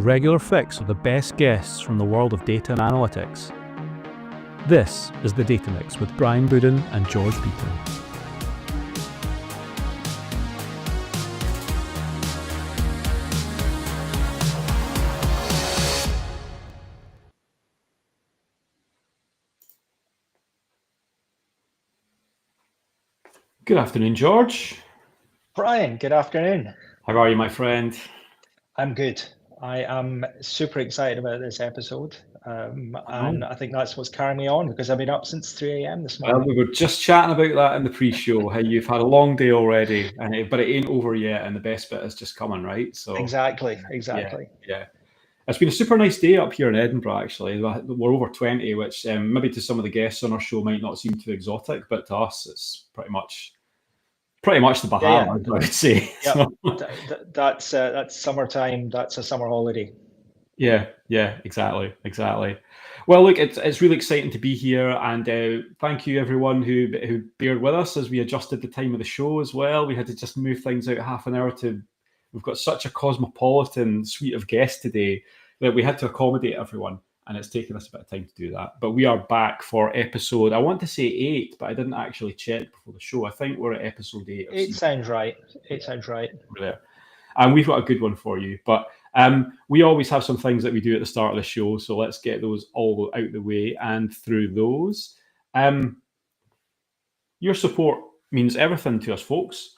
your regular fix of the best guests from the world of data and analytics. This is The Data Mix with Brian Booden and George Beaton. Good afternoon, George. Brian, good afternoon. How are you, my friend? I'm good. I am super excited about this episode. And I think that's what's carrying me on because I've been up since 3 a.m. this morning. Well, we were just chatting about that in the pre-show, how you've had a long day already, but it ain't over yet, and the best bit is just coming, right? So Exactly. Yeah. It's been a super nice day up here in Edinburgh, actually. We're over 20, which maybe to some of the guests on our show might not seem too exotic, but to us, it's pretty much the Bahamas, I would say. Yep. So. That's summertime. That's a summer holiday. Yeah, exactly. Well, look, it's really exciting to be here, and thank you everyone who bared with us as we adjusted the time of the show as well. We had to just move things out half an hour we've got such a cosmopolitan suite of guests today that we had to accommodate everyone, and it's taken us a bit of time to do that. But we are back for episode, I want to say 8, but I didn't actually check before the show. I think we're at episode 8. 8 sounds right. 8 sounds right. There. And we've got a good one for you, but we always have some things that we do at the start of the show, so let's get those all out the way. And through those, your support means everything to us, folks.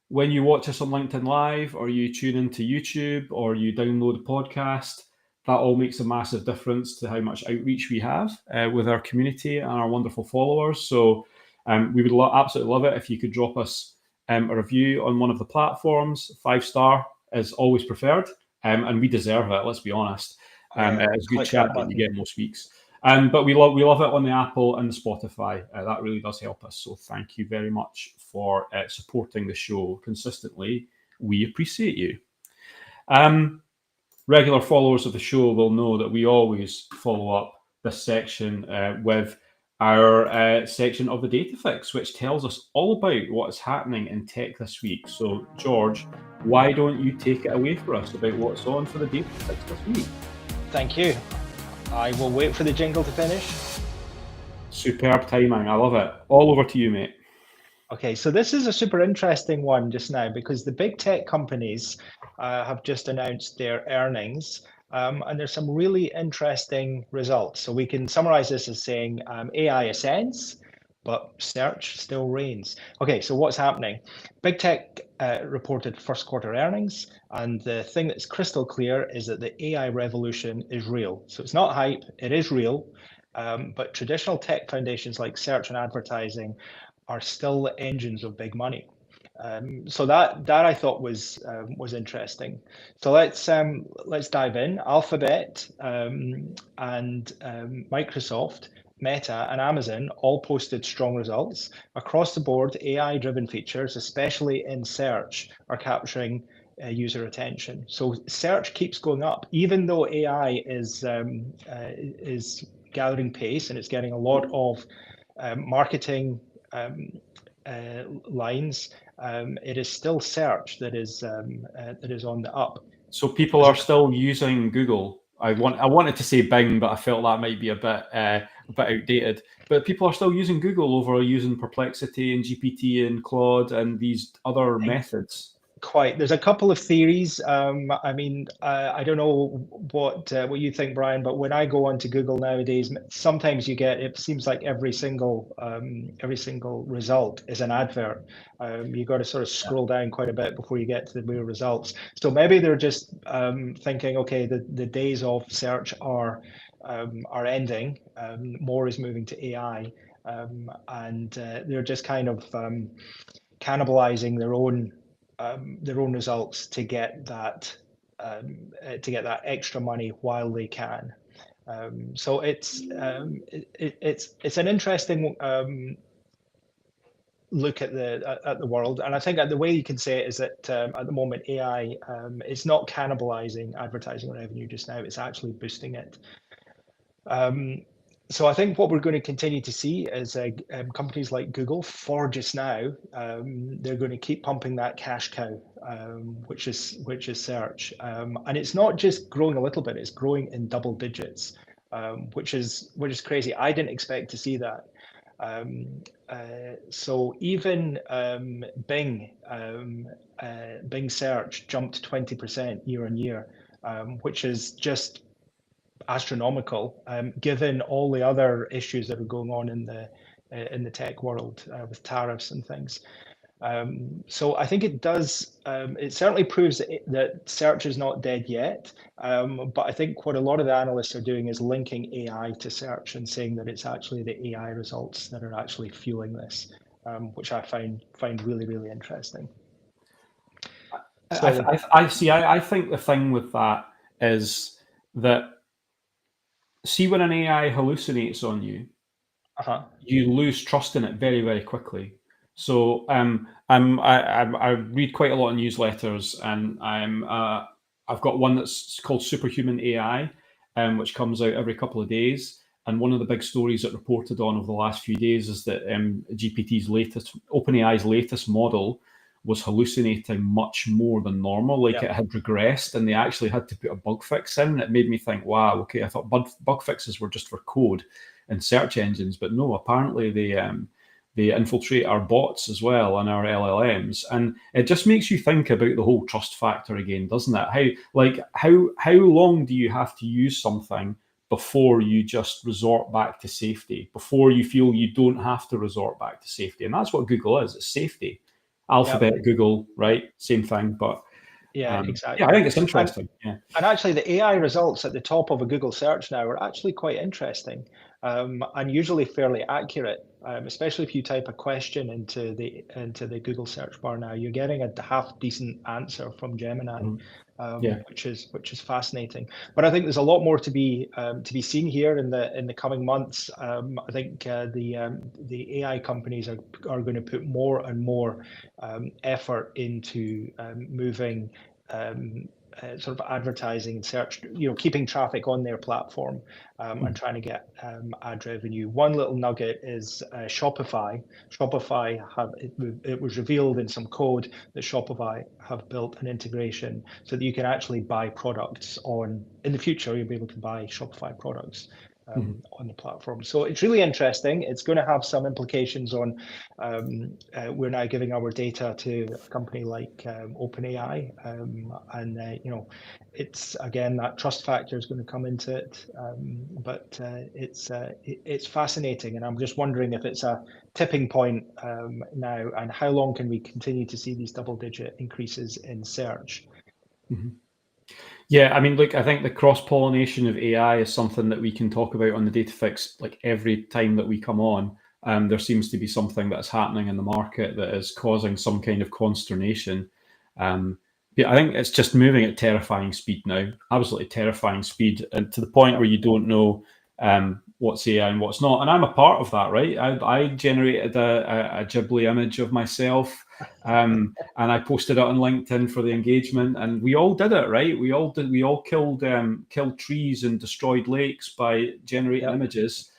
When you watch us on LinkedIn Live, or you tune into YouTube, or you download a podcast, that all makes a massive difference to how much outreach we have with our community and our wonderful followers. So we would absolutely love it if you could drop us a review on one of the platforms. 5-star is always preferred, and we deserve it, let's be honest. It's good chat that you get most weeks. But we love it on the Apple and the Spotify. That really does help us. So thank you very much for supporting the show consistently. We appreciate you. Regular followers of the show will know that we always follow up this section with our section of the Data Fix, which tells us all about what is happening in tech this week. So, George, why don't you take it away for us about what's on for the Data Fix this week? Thank you. I will wait for the jingle to finish. Superb timing. I love it. All over to you, mate. Okay, so this is a super interesting one just now because the big tech companies have just announced their earnings, and there's some really interesting results. So we can summarize this as saying AI ascends, but search still reigns. Okay, so what's happening? Big tech reported first quarter earnings, and the thing that's crystal clear is that the AI revolution is real. So it's not hype, it is real, but traditional tech foundations like search and advertising are still the engines of big money. So that I thought was interesting. So let's dive in. Alphabet and Microsoft, Meta, and Amazon all posted strong results across the board. AI-driven features, especially in search, are capturing user attention. So search keeps going up, even though AI is gathering pace and it's getting a lot of marketing lines. It is still search that is on the up. So people are still using Google. I wanted to say Bing, but I felt that might be a bit outdated. But people are still using Google over using Perplexity and GPT and Claude and these other methods. Quite. There's a couple of theories. I mean, I don't know what you think, Brian, but when I go onto Google nowadays, sometimes it seems like every single result is an advert. You've got to sort of scroll down quite a bit before you get to the real results. So maybe they're just thinking, okay, the days of search are ending. More is moving to AI, and they're just kind of cannibalizing their own results to get that extra money while they can. So it's an interesting look at the world, and I think the way you can say it is that at the moment AI is not cannibalizing advertising revenue just now; it's actually boosting it. So I think what we're going to continue to see is companies like Google, for just now, they're going to keep pumping that cash cow, which is search, and it's not just growing a little bit; it's growing in double digits, which is crazy. I didn't expect to see that. So even Bing search jumped 20% year on year, which is just astronomical, given all the other issues that are going on in the tech world with tariffs and things. So I think it does. It certainly proves that search is not dead yet. But I think what a lot of the analysts are doing is linking AI to search and saying that it's actually the AI results that are actually fueling this, which I find really, really interesting. So I see. I think the thing with that is that, see, when an AI hallucinates on you, you lose trust in it very, very quickly. So I read quite a lot of newsletters, and I've got one that's called Superhuman AI, which comes out every couple of days. And one of the big stories that reported on over the last few days is that OpenAI's latest model was hallucinating much more than normal. Like, it had regressed, and they actually had to put a bug fix in. It made me think, wow, okay, I thought bug fixes were just for code and search engines, but no, apparently they infiltrate our bots as well and our LLMs, and it just makes you think about the whole trust factor again, doesn't it? How long do you have to use something before you just resort back to safety, before you feel you don't have to resort back to safety? And that's what Google is. It's safety. Alphabet, Google, right? Same thing, but exactly. Yeah, I think it's interesting. And actually, the AI results at the top of a Google search now are actually quite interesting, and usually fairly accurate. Especially if you type a question into the Google search bar now, you're getting a half decent answer from Gemini, which is fascinating. But I think there's a lot more to be seen here in the coming months. I think the AI companies are going to put more and more effort into moving sort of advertising and search, keeping traffic on their platform, and trying to get ad revenue. One little nugget is Shopify. It was revealed in some code that Shopify have built an integration so that you can actually buy products in the future, you'll be able to buy Shopify products on the platform. So it's really interesting. It's going to have some implications on, we're now giving our data to a company like OpenAI, and it's, again, that trust factor is going to come into it. But it's fascinating, and I'm just wondering if it's a tipping point now, and how long can we continue to see these double-digit increases in search? Yeah, I mean, look, I think the cross-pollination of AI is something that we can talk about on the Data Fix, like, every time that we come on. There seems to be something that's happening in the market that is causing some kind of consternation. Yeah, I think it's just moving at terrifying speed now, absolutely terrifying speed, and to the point where you don't know what's AI and what's not. And I'm a part of that, right? I generated a Ghibli image of myself, and I posted it on LinkedIn for the engagement, and we all did it, right? We all killed trees and destroyed lakes by generating images.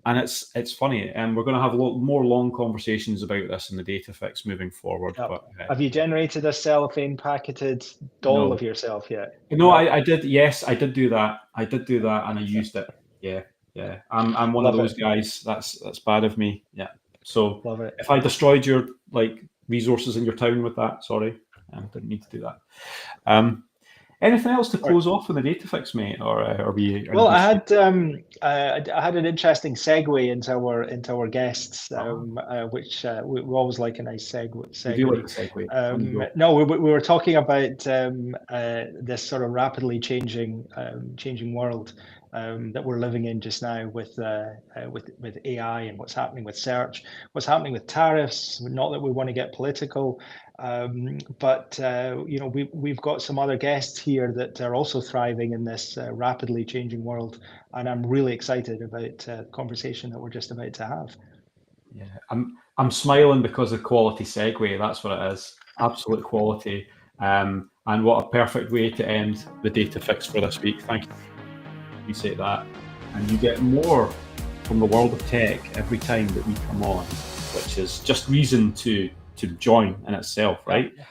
And it's funny, and we're going to have more long conversations about this in the Data Fix moving forward. But have you generated a cellophane packeted doll of yourself yet? No, I did. Yes, I did do that. And I used it. Yeah. I'm one of those guys. That's bad of me. Yeah. So if I destroyed your resources in your town with that, sorry, didn't need to do that. Anything else to close off on the Data Fix, mate? Or are we? Well, I had an interesting segue into our guests, which we always like a nice segue. You do like the segue. No, we were talking about this sort of rapidly changing world that we're living in just now with AI and what's happening with search, what's happening with tariffs. Not that we want to get political, but we've got some other guests here that are also thriving in this rapidly changing world, and I'm really excited about the conversation that we're just about to have. Yeah, I'm smiling because of quality segue. That's what it is. Absolute quality. And what a perfect way to end the Data Fix for this week. Thank you. Appreciate that. and you get more from the world of tech every time that we come on, which is just reason to join in itself, right? Yeah.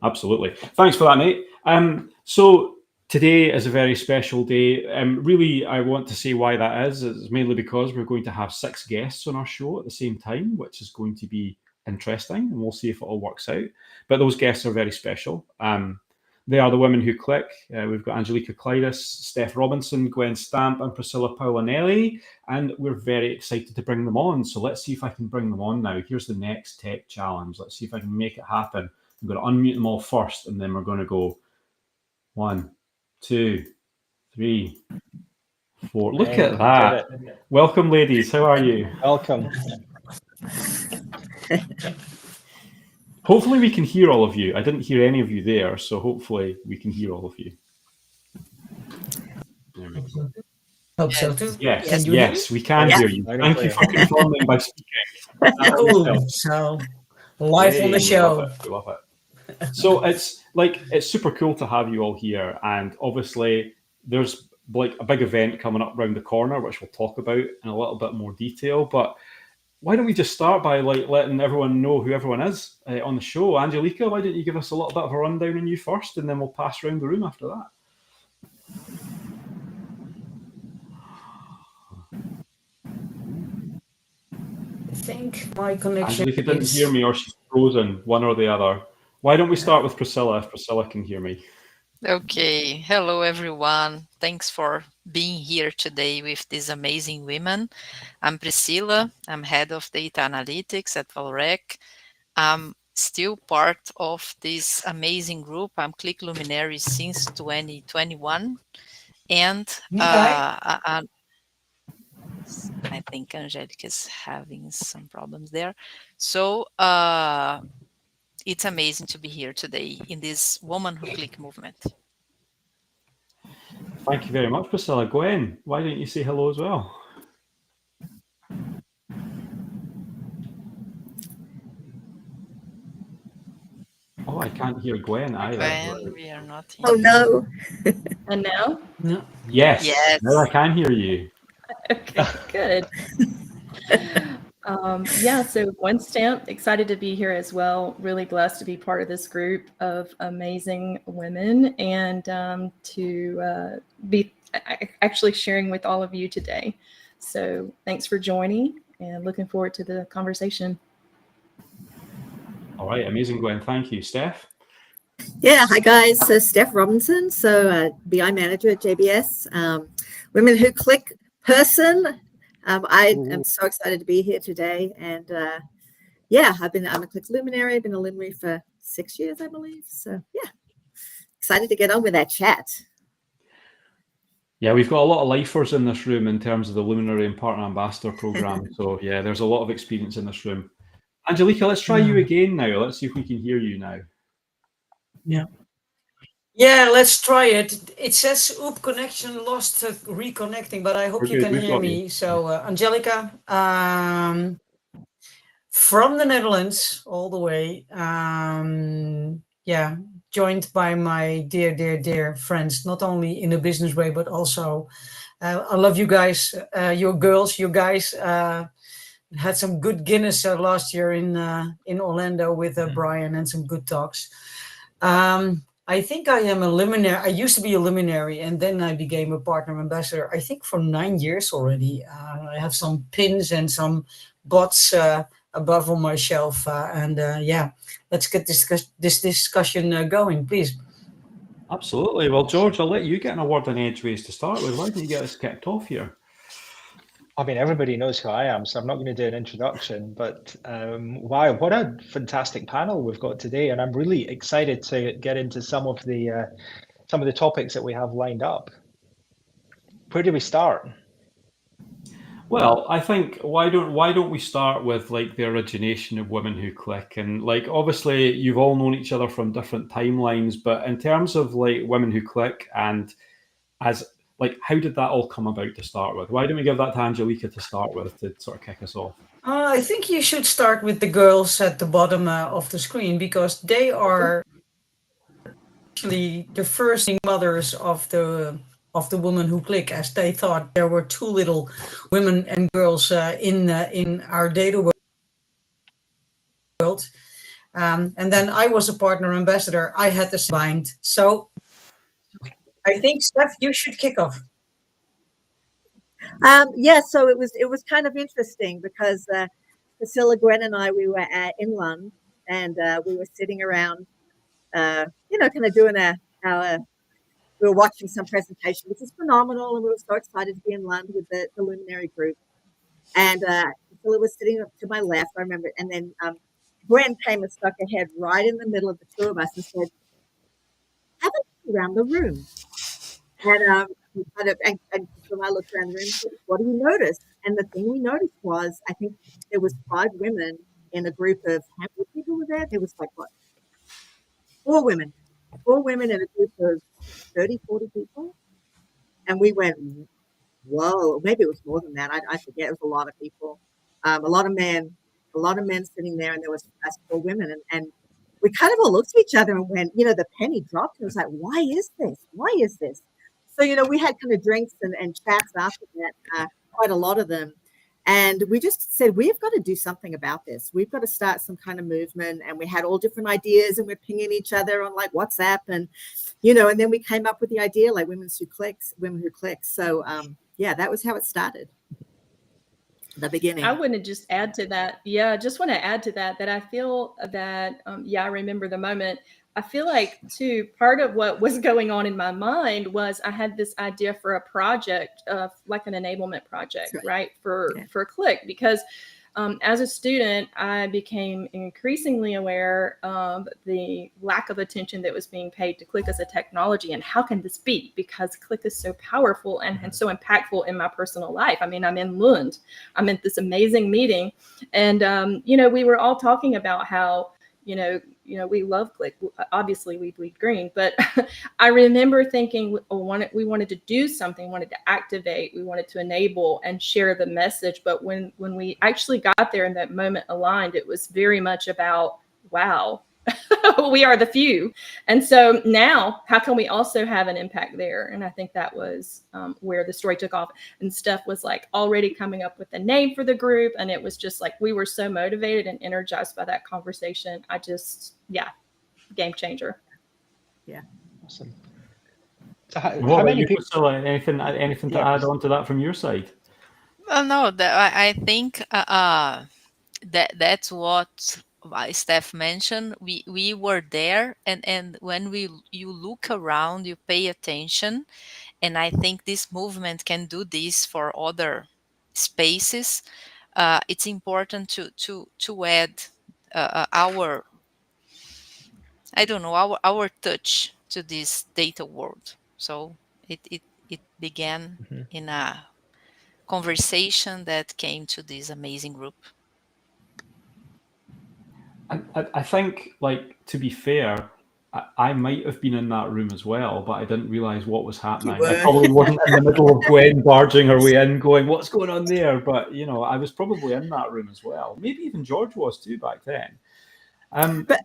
Absolutely. Thanks for that, mate. So today is a very special day. Really, I want to say why that is. It's mainly because we're going to have 6 guests on our show at the same time, which is going to be interesting, and we'll see if it all works out. But those guests are very special. They are the Women Who Qlik. We've got Angelica, Klidas, Steph Robinson, Gwen Stamp, and Priscilla Pollinelli, and we're very excited to bring them on. So let's see if I can bring them on now. Here's the next tech challenge. Let's see if I can make it happen. I'm going to unmute them all first, and then we're going to go 1, 2, 3, 4. Look at that. Welcome, ladies. How are you? Welcome. Hopefully we can hear all of you. I didn't hear any of you there, so hopefully we can hear all of you. There we go. Hope so too. Yes, we can hear you. Thank you for confirming by speaking. So live on the show. We love it. So it's super cool to have you all here, and obviously there's like a big event coming up around the corner, which we'll talk about in a little bit more detail. But why don't we just start by letting everyone know who everyone is on the show? Angelica, why don't you give us a little bit of a rundown on you first, and then we'll pass around the room after that. I think my connection. Angelica didn't hear me, or she's frozen, one or the other. Why don't we start with Priscilla, if Priscilla can hear me? Okay. Hello, everyone. Thanks for being here today with these amazing women. I'm Priscilla. I'm head of data analytics at Vale. I'm still part of this amazing group. I'm Qlik Luminary since 2021. And I think Angelica is having some problems there. So it's amazing to be here today in this Women Who Qlik movement. Thank you very much, Priscilla. Gwen, why don't you say hello as well? Oh, I can't hear Gwen either. Gwen, we are not here. Oh no. And now? No. Yes. Yes. Now I can hear you. Okay, good. Yeah, so Gwen Stamp, excited to be here as well. Really blessed to be part of this group of amazing women and to be actually sharing with all of you today. So thanks for joining and looking forward to the conversation. All right, amazing, Gwen. Thank you. Steph? Yeah, hi guys. So Steph Robinson, BI manager at JBS, Women Who Qlik person. I am so excited to be here today, and I'm a Qlik Luminary. I've been a Luminary for 6 years, I believe. So yeah, excited to get on with that chat. Yeah, we've got a lot of lifers in this room in terms of the Luminary and Partner Ambassador program. So yeah, there's a lot of experience in this room. Angelica, let's try you again now. Let's see if we can hear you now. Yeah, let's try it. It says "Oop, connection lost, reconnecting," but I hope you can hear me. So, Angelica, from the Netherlands, all the way. Joined by my dear friends, not only in a business way, but also, I love you guys, your girls, you guys. Had some good Guinness last year in Orlando with Brian and some good talks. I think I am a luminary. I used to be a luminary, and then I became a partner ambassador. I think for 9 years already. I have some pins and some bots above on my shelf, let's get this discussion going, please. Absolutely. Well, George, I'll let you get in a word on edgeways to start with. Why don't you get us kicked off here? I mean, everybody knows who I am, so I'm not going to do an introduction, but wow, what a fantastic panel we've got today. And I'm really excited to get into some of the topics that we have lined up. Where do we start? Well, I think why don't we start with like the origination of Women Who Qlik, and like obviously you've all known each other from different timelines, but in terms of like Women Who Qlik and as like, how did that all come about to start with? Why don't we give that to Angelica to start with to sort of kick us off? I think you should start with the girls at the bottom of the screen, because they are actually the first mothers of the of the Women Who Qlik, as they thought there were too little women and girls in our data world. And then I was a partner ambassador. I had to bind. So I think, Steph, you should kick off. Yeah, so it was kind of interesting because Priscilla, Gwen, and I, we were in London, and we were sitting around, you know, kind of doing we were watching some presentation, which is phenomenal, and we were so excited to be in London with the Luminary group. And Priscilla was sitting up to my left, I remember, and then Gwen came and stuck her head right in the middle of the two of us and said, "Have a look around the room." And and so I looked around the room and said, "What do you notice?" And the thing we noticed was, I think there was 5 women in a group of, how many people were there? There was like, what? 4 women in a group of 30, 40 people. And we went, whoa, maybe it was more than that. I forget. It was a lot of people, a lot of men sitting there, and there was us 4 women. And we kind of all looked at each other and went, you know, the penny dropped. And it was like, why is this? Why is this? So, you know, we had kind of drinks and chats after that, quite a lot of them. And we just said, we've got to do something about this. We've got to start some kind of movement. And we had all different ideas, and we're pinging each other on like WhatsApp, and, you know, and then we came up with the idea like Women Who Qlik. So, yeah, that was how it started. The beginning. I want to just add to that. Yeah, I just want to add to that I feel that, I remember the moment. I feel like, too, part of what was going on in my mind was I had this idea for a project, like an enablement project, right, for Qlik, because as a student, I became increasingly aware of the lack of attention that was being paid to Qlik as a technology. And how can this be? Because Qlik is so powerful and so impactful in my personal life. I mean, I'm in Lund. I'm at this amazing meeting. And, you know, we were all talking about how, you know, we love Qlik. Obviously, we bleed green. But I remember thinking, we wanted to do something, wanted to activate, we wanted to enable and share the message. But when we actually got there and that moment aligned, it was very much about, wow, we are the few. And so now, how can we also have an impact there? And I think that was where the story took off. And Steph was like already coming up with a name for the group. And it was just like, we were so motivated and energized by that conversation. Game changer. Yeah. Awesome. So how many people, Priscilla, anything to add on to that from your side? Well, no, I think that's what Steph mentioned. We were there, and when you look around, you pay attention, and I think this movement can do this for other spaces. It's important to add our, I don't know, our touch to this data world. So it began in a conversation that came to this amazing group. I think, like, to be fair, I might have been in that room as well, but I didn't realize what was happening. I probably wasn't in the middle of Gwen barging her way in going, what's going on there? But, you know, I was probably in that room as well. Maybe even George was too back then. But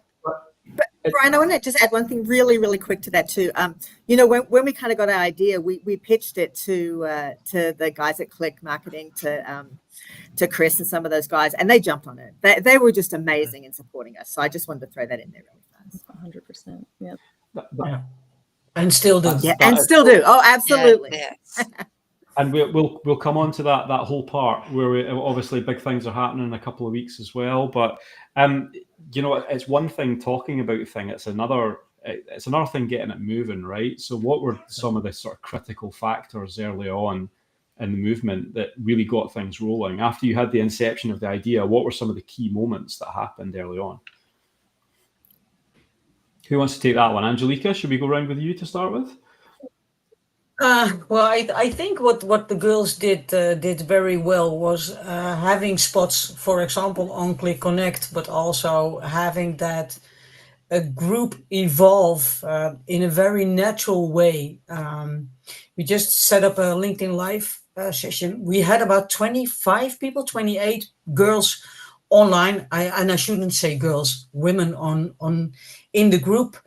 Brian, I want to just add one thing really, really quick to that too. You know, when we kind of got our idea, we pitched it to the guys at Qlik marketing, to Chris and some of those guys, and they jumped on it. They were just amazing in supporting us. So I just wanted to throw that in there really fast. 100%. Yeah. Yeah. And still do. Yeah, and still do. Oh, absolutely. Yes. And we'll come on to that whole part where obviously big things are happening in a couple of weeks as well. But you know, it's one thing talking about things; it's another thing getting it moving, right? So, what were some of the sort of critical factors early on in the movement that really got things rolling? After you had the inception of the idea, what were some of the key moments that happened early on? Who wants to take that one? Angelica, should we go around with you to start with? Well, I think what the girls did very well was having spots, for example, on Qlik Connect, but also having that a group evolve in a very natural way. We just set up a LinkedIn Live session. We had about 25 people, 28 girls online. I shouldn't say girls, women in the group.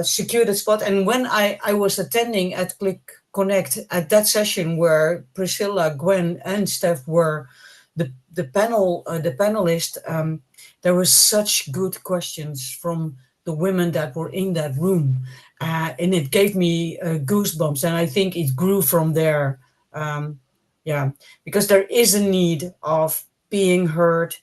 Secured a spot, and when I was attending at Qlik connect at that session where Priscilla, Gwen, and Steph were the panelist. There were such good questions from the women that were in that room, and it gave me goosebumps. And I think it grew from there. Because there is a need of being heard,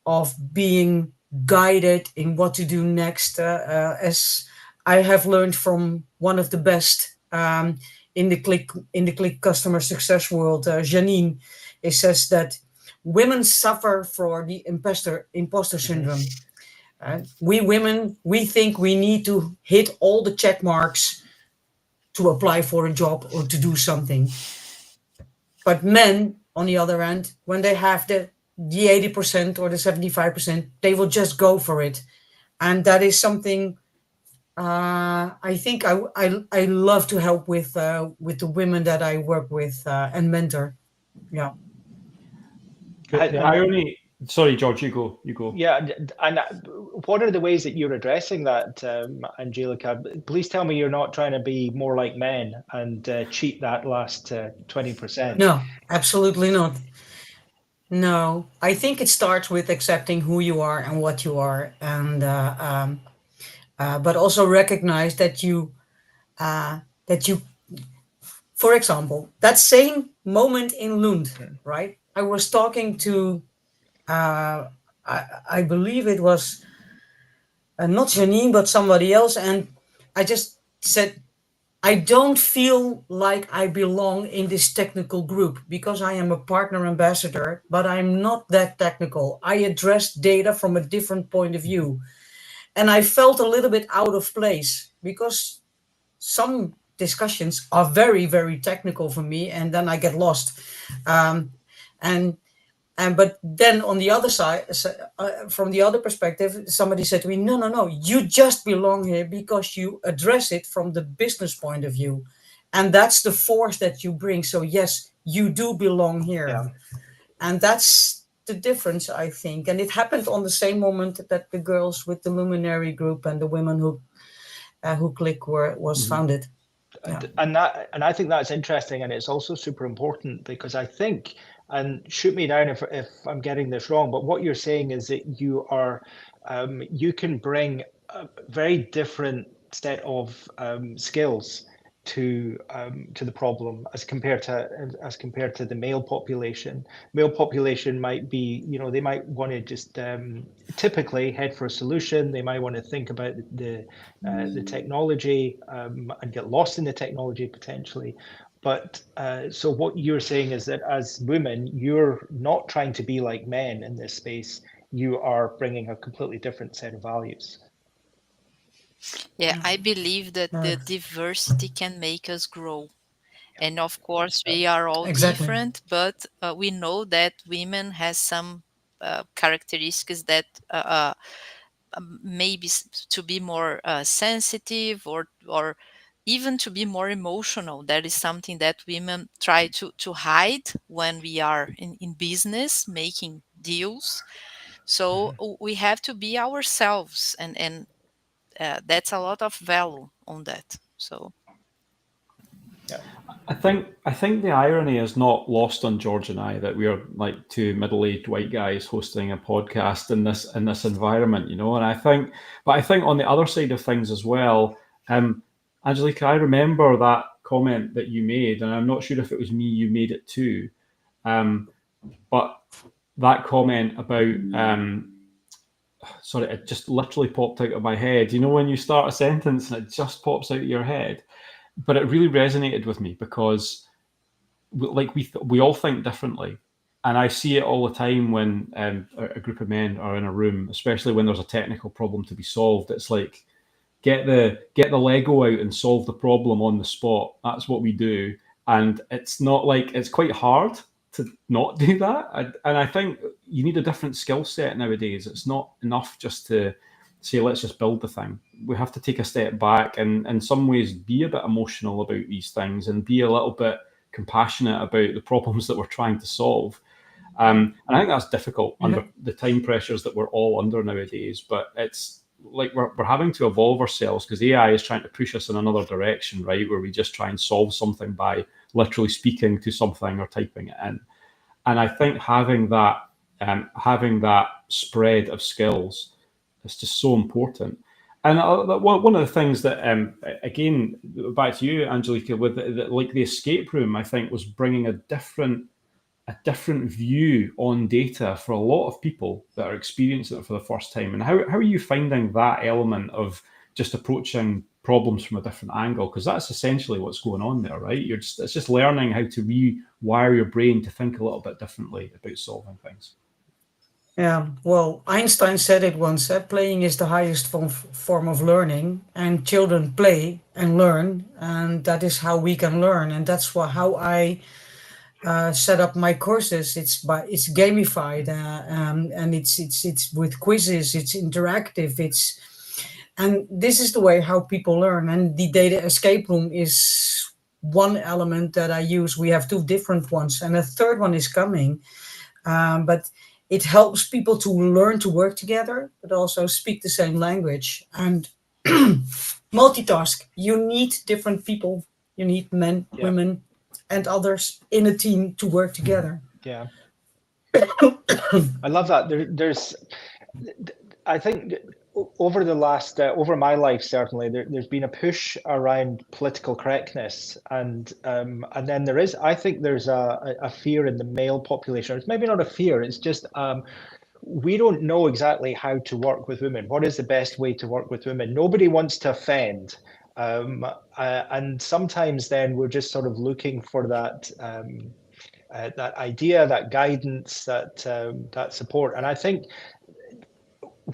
of being guided in what to do next. As I have learned from one of the best in the Qlik customer success world, Janine, it says that women suffer for the imposter syndrome. We women, we think we need to hit all the check marks to apply for a job or to do something. But men, on the other hand, when they have the 80% or the 75%, they will just go for it. And that is something I think I love to help with the women that I work with and mentor. Yeah. The irony. Sorry, George, you go. Yeah, and what are the ways that you're addressing that, Angelica? Please tell me you're not trying to be more like men and cheat that last 20%. No, absolutely not. No, I think it starts with accepting who you are and what you are, and but also recognize that you, for example, that same moment in Lund, right? I was talking to, I believe it was not Janine, but somebody else, and I just said, I don't feel like I belong in this technical group because I am a partner ambassador, but I'm not that technical. I address data from a different point of view. And I felt a little bit out of place because some discussions are very, very technical for me, and then I get lost. But then on the other side, from the other perspective, somebody said to me, no, you just belong here because you address it from the business point of view. And that's the force that you bring. So yes, you do belong here. Yeah. And that's the difference, I think. And it happened on the same moment that the girls with the Luminary group and the Women Who Qlik was founded. Yeah. And I think that's interesting, and it's also super important because I think, and shoot me down if I'm getting this wrong, but what you're saying is that you are you can bring a very different set of skills to the problem as compared to the male population. Male population might be, they might want to just typically head for a solution. They might want to think about the technology and get lost in the technology potentially. But so what you're saying is that as women, you're not trying to be like men in this space. You are bringing a completely different set of values. Yeah, I believe that the diversity can make us grow. And of course, we are all different, but we know that women has some characteristics that maybe to be more sensitive or even to be more emotional. That is something that women try to hide when we are in business, making deals. So we have to be ourselves, and that's a lot of value on that. So yeah. I think the irony is not lost on George and I that we are like two middle-aged white guys hosting a podcast in this environment, And I think on the other side of things as well, Angelica, I remember that comment that you made, and I'm not sure if it was me you made it to, but that comment about sorry, it just literally popped out of my head. When you start a sentence and it just pops out of your head. But it really resonated with me because, we all think differently, and I see it all the time when a group of men are in a room, especially when there's a technical problem to be solved. It's like get the Lego out and solve the problem on the spot. That's what we do, and it's not like it's quite hard to not do that. And I think you need a different skill set nowadays. It's not enough just to say, let's just build the thing. We have to take a step back and in some ways be a bit emotional about these things and be a little bit compassionate about the problems that we're trying to solve. And I think that's difficult under the time pressures that we're all under nowadays, but it's like we're having to evolve ourselves because AI is trying to push us in another direction, right? Where we just try and solve something by literally speaking to something or typing it in. And I think having that spread of skills is just so important. And one of the things that, again, back to you, Angelica, with like the escape room, I think was bringing a different view on data for a lot of people that are experiencing it for the first time. And how are you finding that element of just approaching problems from a different angle? Because that's essentially what's going on there, right? It's just learning how to rewire your brain to think a little bit differently about solving things. Yeah, well, Einstein said it once, playing is the highest form of learning, and children play and learn, and that is how we can learn. And that's how I set up my courses. It's gamified, and it's with quizzes, it's interactive, and this is the way how people learn. And the data escape room is one element that I use. We have two different ones, and a third one is coming, but it helps people to learn to work together, but also speak the same language and multitask. You need different people. You need men, women, and others in a team to work together. Yeah. I love that. I think over my life, certainly, there's been a push around political correctness, and then I think there's a fear in the male population. It's maybe not a fear. It's just we don't know exactly how to work with women. What is the best way to work with women? Nobody wants to offend, and sometimes then we're just sort of looking for that idea, that guidance, that support. And I think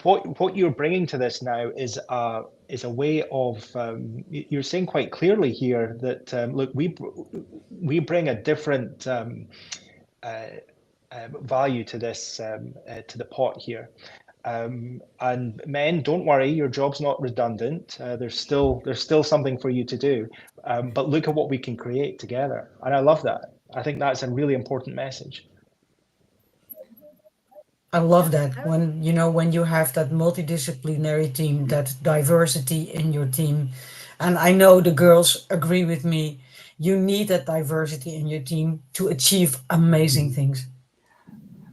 what you're bringing to this now is a way of you're saying quite clearly here that look, we bring a different value to this to the pot here, and men, don't worry, your job's not redundant. There's still something for you to do, but look at what we can create together. And I love that. I think that's a really important message. I love that when you have that multidisciplinary team, that diversity in your team. And I know the girls agree with me. You need that diversity in your team to achieve amazing things.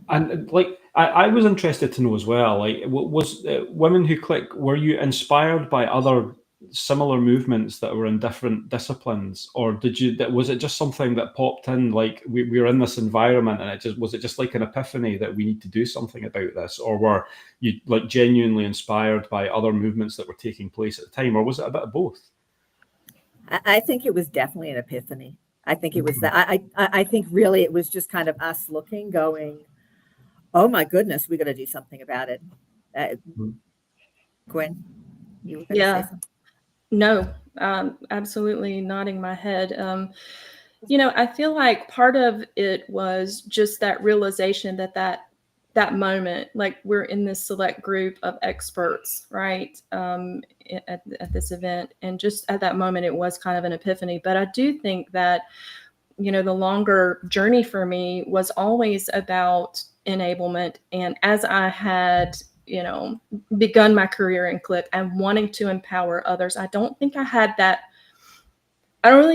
And like, I was interested to know as well, like, was Women Who Qlik, were you inspired by other similar movements that were in different disciplines, or was it just something that popped in, like we were in this environment and was it just like an epiphany that we need to do something about this, or were you like genuinely inspired by other movements that were taking place at the time, or was it a bit of both? I think it was definitely an epiphany. I think it was that. I think really it was just kind of us looking, going, oh my goodness, we got to do something about it. Gwen, you were going to say something? No, absolutely nodding my head. I feel like part of it was just that realization that moment, like we're in this select group of experts, right, at this event. And just at that moment, it was kind of an epiphany. But I do think that, the longer journey for me was always about enablement. And as I had begun my career in Qlik and wanting to empower others, I don't really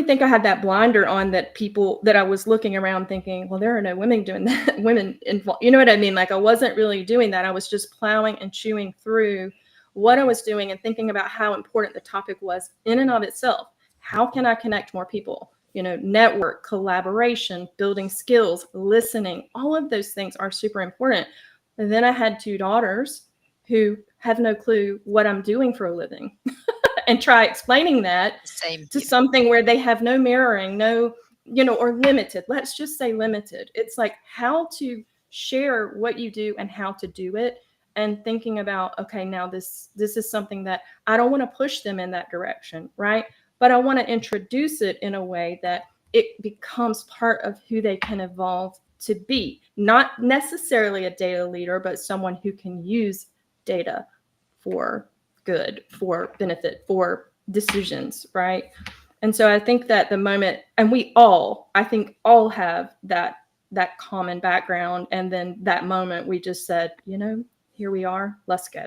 think I had that blinder on, that people that I was looking around thinking, well, there are no women doing that, women involved. You know what I mean? Like, I wasn't really doing that. I was just plowing and chewing through what I was doing and thinking about how important the topic was in and of itself. How can I connect more people? Network, collaboration, building skills, listening, all of those things are super important. And then I had two daughters who have no clue what I'm doing for a living and try explaining that to something where they have no mirroring, or limited. Let's just say limited. It's like how to share what you do and how to do it, and thinking about, okay, now this is something that I don't want to push them in that direction, right? But I want to introduce it in a way that it becomes part of who they can evolve to be. Not necessarily a data leader, but someone who can use data for good, for benefit, for decisions, right? And so I think that the moment, and I think all have that common background. And then that moment we just said, here we are, let's go.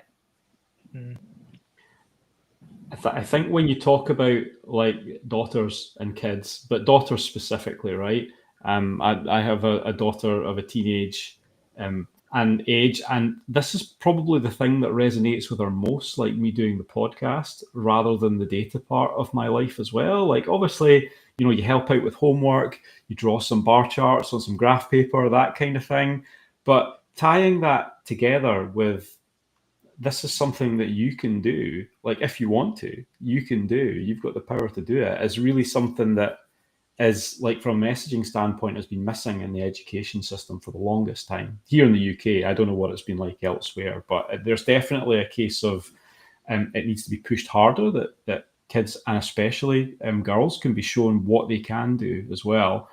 I think when you talk about like daughters and kids, but daughters specifically, right? I have a daughter of a teenage and age, and this is probably the thing that resonates with her most, like me doing the podcast, rather than the data part of my life as well. Like obviously, you help out with homework, you draw some bar charts on some graph paper, that kind of thing. But tying that together with this is something that you can do, like if you want to, you can do, you've got the power to do it, is really something that is, like, from a messaging standpoint, has been missing in the education system for the longest time. Here in the UK, I don't know what it's been like elsewhere, but there's definitely a case of it needs to be pushed harder, that kids, and especially girls, can be shown what they can do as well.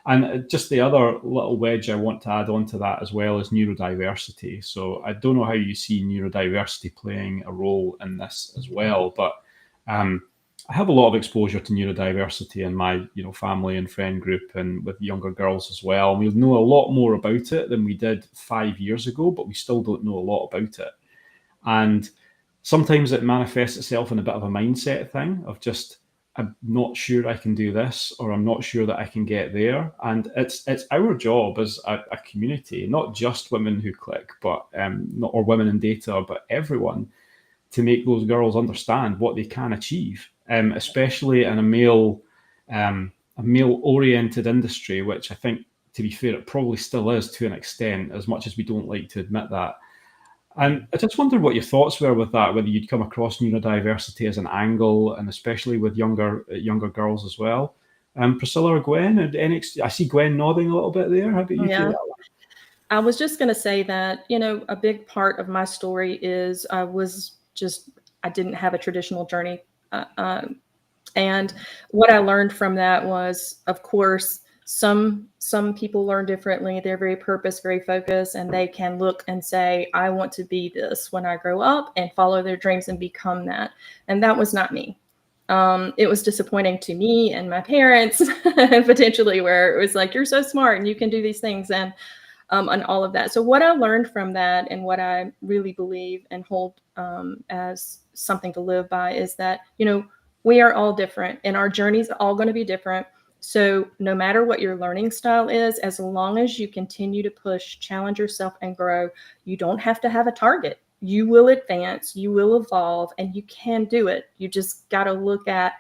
And just the other little wedge I want to add on to that as well is neurodiversity. So I don't know how you see neurodiversity playing a role in this as well, but I have a lot of exposure to neurodiversity in my family and friend group, and with younger girls as well. We know a lot more about it than we did 5 years ago, but we still don't know a lot about it. And sometimes it manifests itself in a bit of a mindset thing of just, I'm not sure I can do this, or I'm not sure that I can get there. And it's our job as a community, not just Women Who Qlik, but or women in data, but everyone, to make those girls understand what they can achieve, especially in a male-oriented industry, which I think, to be fair, it probably still is to an extent, as much as we don't like to admit that. And I just wondered what your thoughts were with that, whether you'd come across neurodiversity as an angle, and especially with younger girls as well. Priscilla or Gwen, I see Gwen nodding a little bit there. How about you two? I was just going to say that, a big part of my story is I didn't have a traditional journey. And what I learned from that was, of course, some people learn differently. They're very very focused, and they can look and say, I want to be this when I grow up, and follow their dreams and become that. And that was not me. It was disappointing to me and my parents, potentially, where it was like, you're so smart and you can do these things, and all of that. So what I learned from that, and what I really believe and hold as something to live by, is that, we are all different, and our journeys are all going to be different. So no matter what your learning style is, as long as you continue to push, challenge yourself, and grow, you don't have to have a target. You will advance, you will evolve, and you can do it. You just got to look at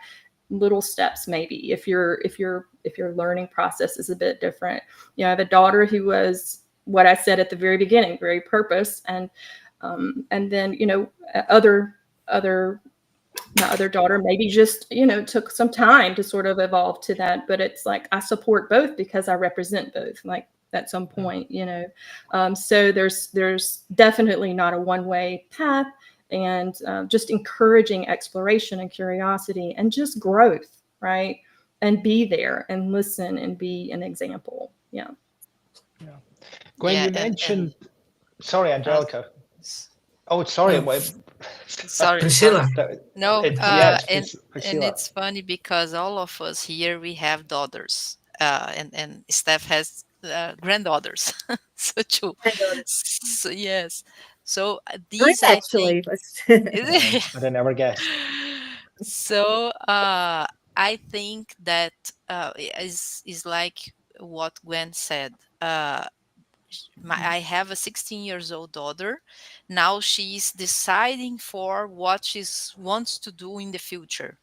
little steps, maybe, if your learning process is a bit different. I have a daughter who was, what I said at the very beginning, very purpose, and then my other daughter maybe just took some time to sort of evolve to that. But it's like, I support both because I represent both, like, at some point. So there's definitely not a one-way path, and just encouraging exploration and curiosity and just growth, right? And be there and listen and be an example. Yeah. Gwen, you mentioned, sorry, Angelica. Sorry. Sorry, Priscilla. No, Priscilla. and it's funny because all of us here, we have daughters, and Steph has granddaughters. So too. So yes. So these, I actually. think, I don't ever guess. So I think that is like what Gwen said. I have a 16-year-old daughter. Now she's deciding for what she wants to do in the future.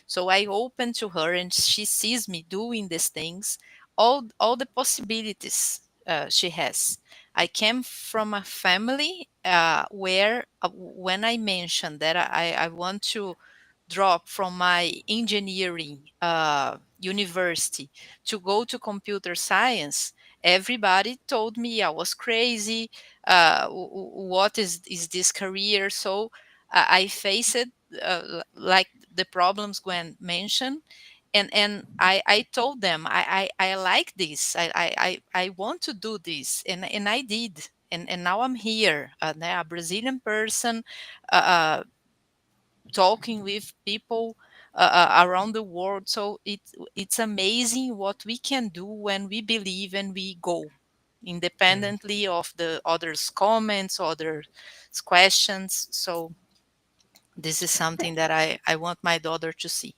So I open to her, and she sees me doing these things, all the possibilities she has. I came from a family where when I mentioned that I want to drop from my engineering university to go to computer science, everybody told me I was crazy. What is this career? So I faced like the problems Gwen mentioned, and I told them I like this. I want to do this, and I did, and now I'm here, now a Brazilian person, talking with people around the world. So it's amazing what we can do when we believe and we go, independently of the others' comments, others' questions. So This is something that I want my daughter to see.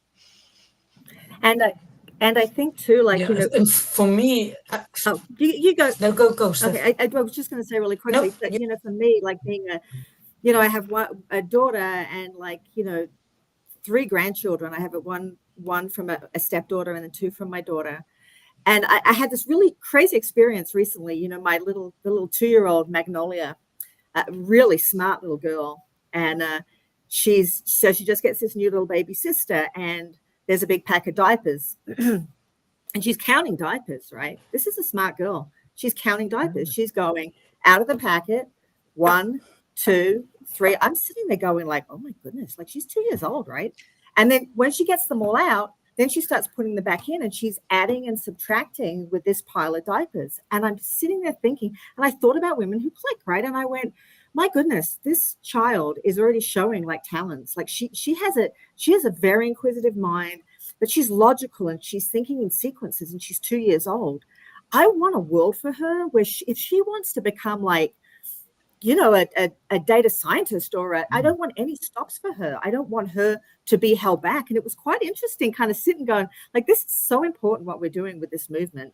And I think too, like, Yeah, you know, and for me, oh, you go. no, go, Steph. Okay, I was just going to say really quickly that, you know, for me, like being you know, I have a daughter and, like, you know, 3 grandchildren. I have one from a stepdaughter and then 2 from my daughter. And I had this really crazy experience recently. You know, the little 2-year-old Magnolia, really smart little girl, and she just gets this new little baby sister, and there's a big pack of diapers, and she's counting diapers. Right, this is a smart girl. She's counting diapers. She's going out of the packet, 1, 2, 3. I'm sitting there going like, oh my goodness, like she's 2 years old, right? And then when she gets them all out, then she starts putting them back in, and she's adding and subtracting with this pile of diapers. And I'm sitting there thinking, and I thought about Women Who Qlik, right? And I went, my goodness, this child is already showing like talents. Like she has a very inquisitive mind, but she's logical and she's thinking in sequences, and she's 2 years old. I want a world for her where if she wants to become like, you know, a data scientist I don't want any stops for her. I don't want her to be held back. And it was quite interesting kind of sitting going, like, this is so important what we're doing with this movement,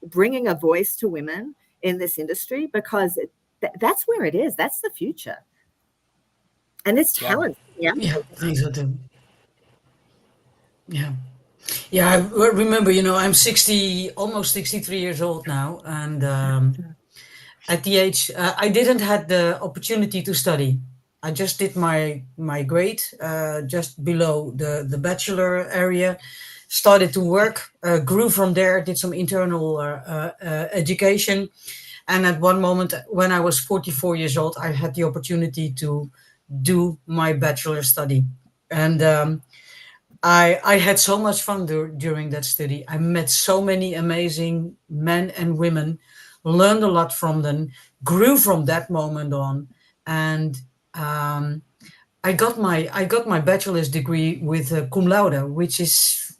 bringing a voice to women in this industry, because that's where it is. That's the future. And it's talent. Yeah, thanks, I do. Yeah, I remember, you know, I'm almost 63 years old now. And at the age, I didn't have the opportunity to study. I just did my grade, just below the bachelor area, started to work, grew from there, did some internal education. And at one moment, when I was 44 years old, I had the opportunity to do my bachelor study. And I had so much fun during that study. I met so many amazing men and women, learned a lot from them, grew from that moment on. And I got my bachelor's degree with cum laude, which is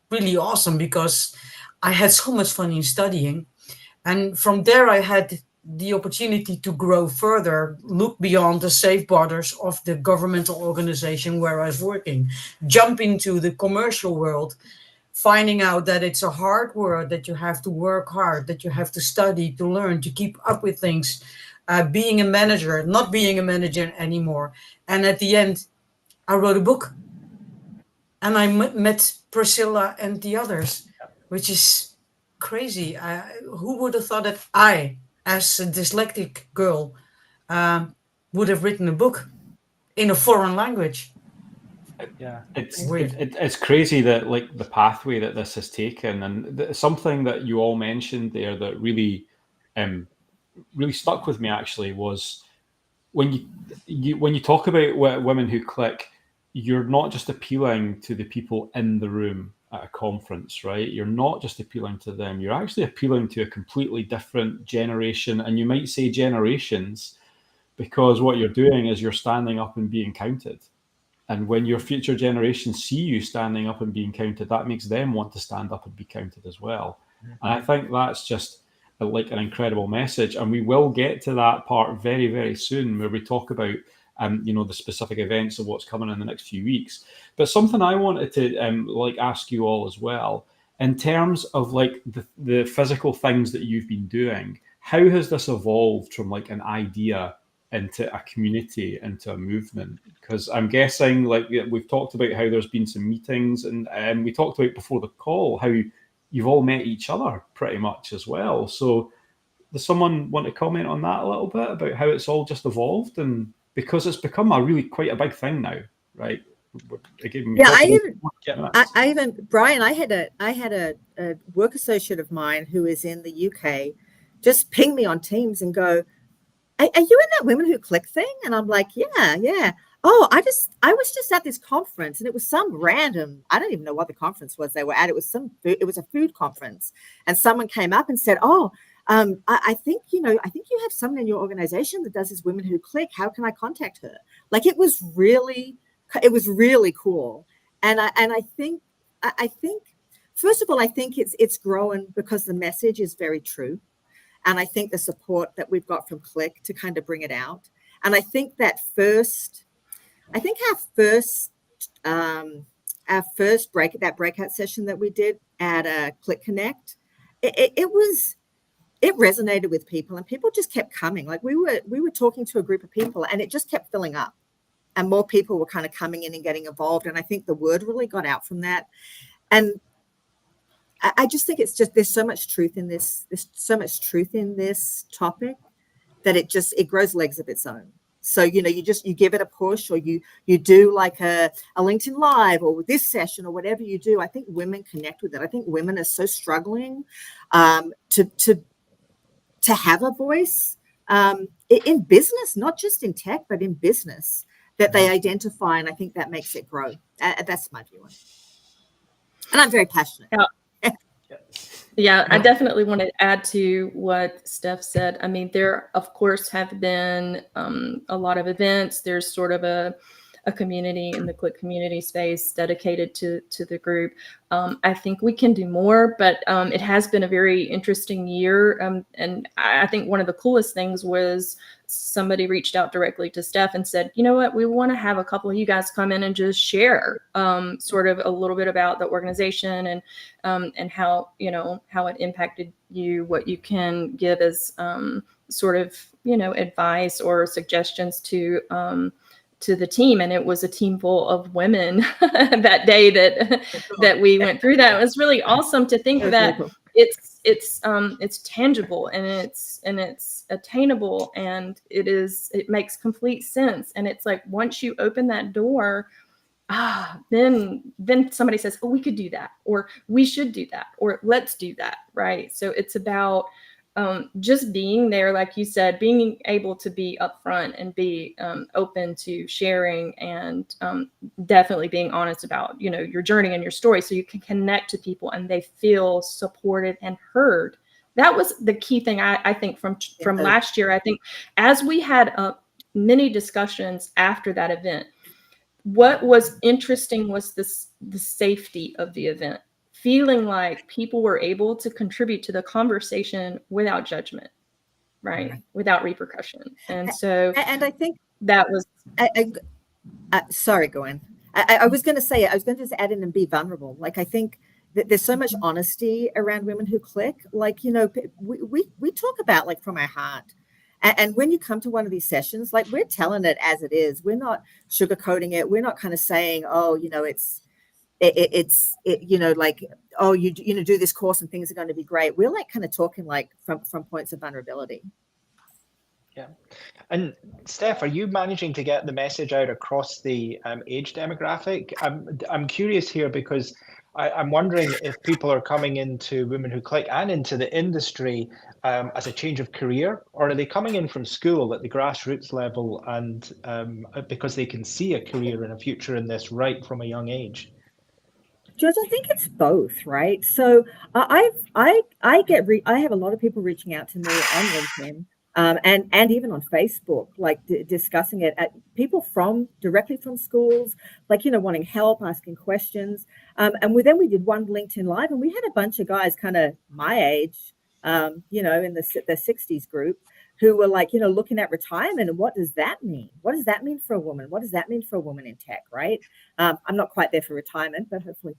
really awesome because I had so much fun in studying. And from there, I had the opportunity to grow further, look beyond the safe borders of the governmental organization where I was working, jump into the commercial world, finding out that it's a hard world, that you have to work hard, that you have to study, to learn, to keep up with things, being a manager, not being a manager anymore. And at the end, I wrote a book. And I met Priscilla and the others, which is crazy. Who would have thought that I, as a dyslexic girl, would have written a book in a foreign language? Yeah, it's crazy that, like, the pathway that this has taken, and something that you all mentioned there that really stuck with me actually was when you talk about Women Who Qlik, you're not just appealing to the people in the room at a conference, right? You're not just appealing to them. You're actually appealing to a completely different generation, and you might say generations, because what you're doing is you're standing up and being counted. And when your future generations see you standing up and being counted, that makes them want to stand up and be counted as well. And I think that's just like an incredible message. And we will get to that part very, very soon, where we talk about the specific events of what's coming in the next few weeks. But something I wanted to ask you all as well, in terms of like the physical things that you've been doing, how has this evolved from like an idea into a community, into a movement? Because I'm guessing, like, we've talked about how there's been some meetings, and we talked about before the call how you've all met each other pretty much as well. So does someone want to comment on that a little bit about how it's all just evolved? And because it's become quite a big thing now, right? Brian, I had a work associate of mine who is in the UK just ping me on Teams and go, are you in that Women Who Qlik thing? And I'm like, yeah. Oh, I was just at this conference, and it was some random, I don't even know what the conference was they were at. It was a food conference, and someone came up and said, oh, I think you have someone in your organization that does this Women Who Qlik. How can I contact her? Like, it was really cool. And I think first of all, I think it's growing because the message is very true. And I think the support that we've got from Qlik to kind of bring it out. And I think that first I think our first breakout session that we did at Qlik Connect, it resonated with people, and people just kept coming. Like we were talking to a group of people, and it just kept filling up, and more people were kind of coming in and getting involved. And I think the word really got out from that. And I just think it's just, there's so much truth in this. There's so much truth in this topic that it grows legs of its own. So, you give it a push, or you do like a LinkedIn Live or this session or whatever you do. I think women connect with it. I think women are so struggling to have a voice in business, not just in tech, but in business, that they identify. And I think that makes it grow. That's my view. And I'm very passionate. Yeah, I definitely want to add to what Steph said. I mean, there, of course, have been a lot of events. There's sort of a community in the Qlik community space dedicated to the group. I think we can do more, but it has been a very interesting year. And I think one of the coolest things was somebody reached out directly to Steph and said, you know what, we want to have a couple of you guys come in and just share sort of a little bit about the organization and how, how it impacted you, what you can give as sort of, advice or suggestions to the team. And it was a team full of women that day that we went through that. It was really awesome to think that it's tangible and it's attainable, and it makes complete sense. And it's like, once you open that door, then somebody says, oh, we could do that, or we should do that, or let's do that. Right. So it's about just being there, like you said, being able to be upfront and be open to sharing, and definitely being honest about, your journey and your story, so you can connect to people and they feel supported and heard. That was the key thing, I think, from last year. I think as we had many discussions after that event, what was interesting was the safety of the event. Feeling like people were able to contribute to the conversation without judgment, right? Without repercussion. And so, and I think that was. Sorry, Gwen. I was going to say, I was going to just add in and be vulnerable. Like, I think that there's so much honesty around Women Who Qlik. Like, we talk about, like, from our heart. And when you come to one of these sessions, like, we're telling it as it is. We're not sugarcoating it. We're not kind of saying, oh, it's like, oh, you do this course and things are going to be great. We're like kind of talking like from points of vulnerability. Yeah. And Steph, are you managing to get the message out across the age demographic? I'm curious here, because I'm wondering if people are coming into Women Who Qlik and into the industry as a change of career, or are they coming in from school at the grassroots level and because they can see a career and a future in this right from a young age? George, I think it's both, right? So I have a lot of people reaching out to me on LinkedIn and even on Facebook, like discussing it. People directly from schools, like, wanting help, asking questions. And then we did one LinkedIn Live, and we had a bunch of guys kind of my age, in the 60s group, who were like, looking at retirement and what does that mean? What does that mean for a woman? What does that mean for a woman in tech, right? I'm not quite there for retirement, but hopefully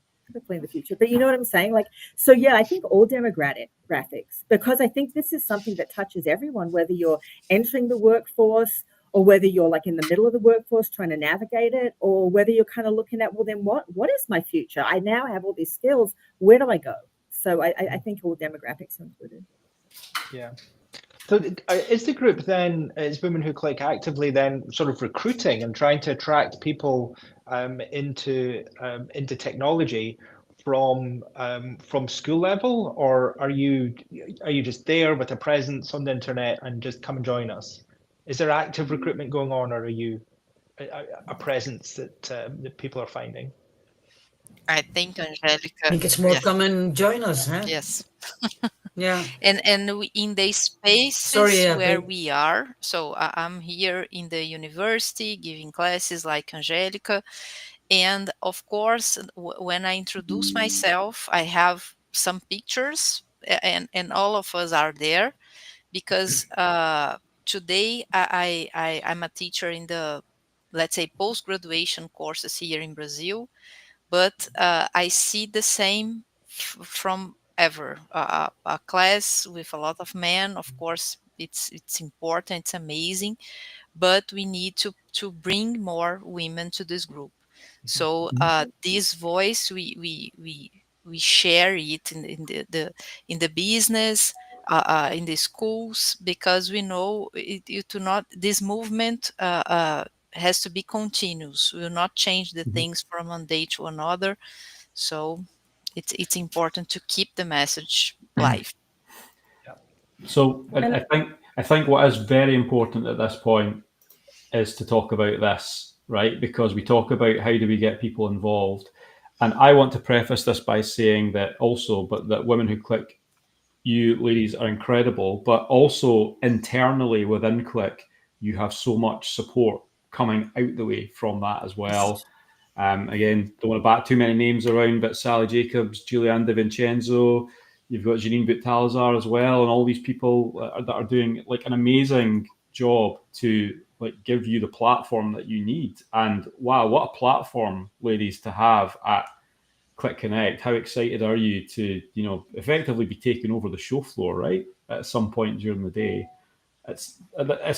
in the future. But you know what I'm saying? Like, so yeah, I think all demographics, because I think this is something that touches everyone, whether you're entering the workforce or whether you're like in the middle of the workforce trying to navigate it, or whether you're kind of looking at, well, then what is my future? I now have all these skills. Where do I go? So I think all demographics are included. Yeah. So is the group then, is Women Who Qlik actively then sort of recruiting and trying to attract people into technology from school level, or are you just there with a presence on the internet and just come and join us? Is there active recruitment going on, or are you a presence that people are finding? I think Angelica. I think it's more come and join us, huh? Yes. Yeah. And in the spaces where we are, so I'm here in the university giving classes like Angelica, and of course when I introduce myself, I have some pictures, and all of us are there, because today I'm a teacher in the let's say, post-graduation courses here in Brazil, but I see the same from ever. A class with a lot of men, of course, it's important, it's amazing, but we need to bring more women to this group. So this voice, we share it in the business, in the schools, because we know this movement has to be continuous. We will not change the things from one day to another. So it's important to keep the message live. So I think what is very important at this point is to talk about this, right? Because we talk about how do we get people involved. And I want to preface this by saying that Women Who Qlik, you ladies are incredible, but also internally within Qlik, you have so much support coming out the way from that as well. Again, don't want to bat too many names around, but Sally Jacobs, Julianne De Vincenzo, you've got Janine Buttalzar as well, and all these people that are doing like an amazing job to like give you the platform that you need. And wow, what a platform, ladies, to have at Qlik Connect. How excited are you to, effectively be taking over the show floor, right? At some point during the day. It's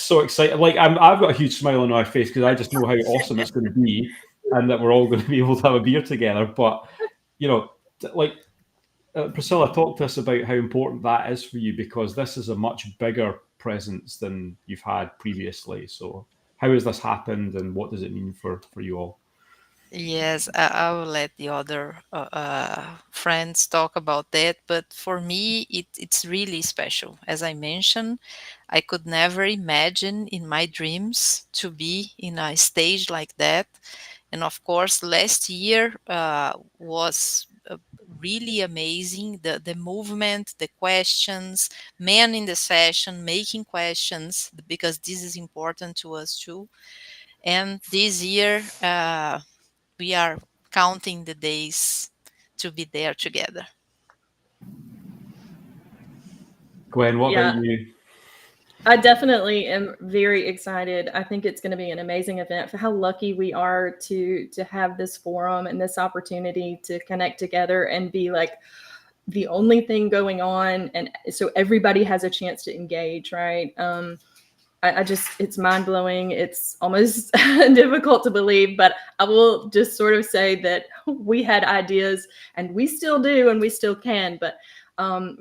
so exciting. Like I've got a huge smile on my face because I just know how awesome it's going to be, and that we're all going to be able to have a beer together. But Priscilla, talk to us about how important that is for you, because this is a much bigger presence than you've had previously. So how has this happened, and what does it mean for you all? Yes, I will let the other friends talk about that. But for me, it's really special. As I mentioned, I could never imagine in my dreams to be in a stage like that. And of course, last year was really amazing. The movement, the questions, men in the session making questions, because this is important to us too. And this year, we are counting the days to be there together. Gwen, what about you? I definitely am very excited. I think it's going to be an amazing event. For how lucky we are to have this forum and this opportunity to connect together and be like the only thing going on, and so everybody has a chance to engage, right? It's mind-blowing. It's almost difficult to believe, but I will just sort of say that we had ideas, and we still do, and we still can, but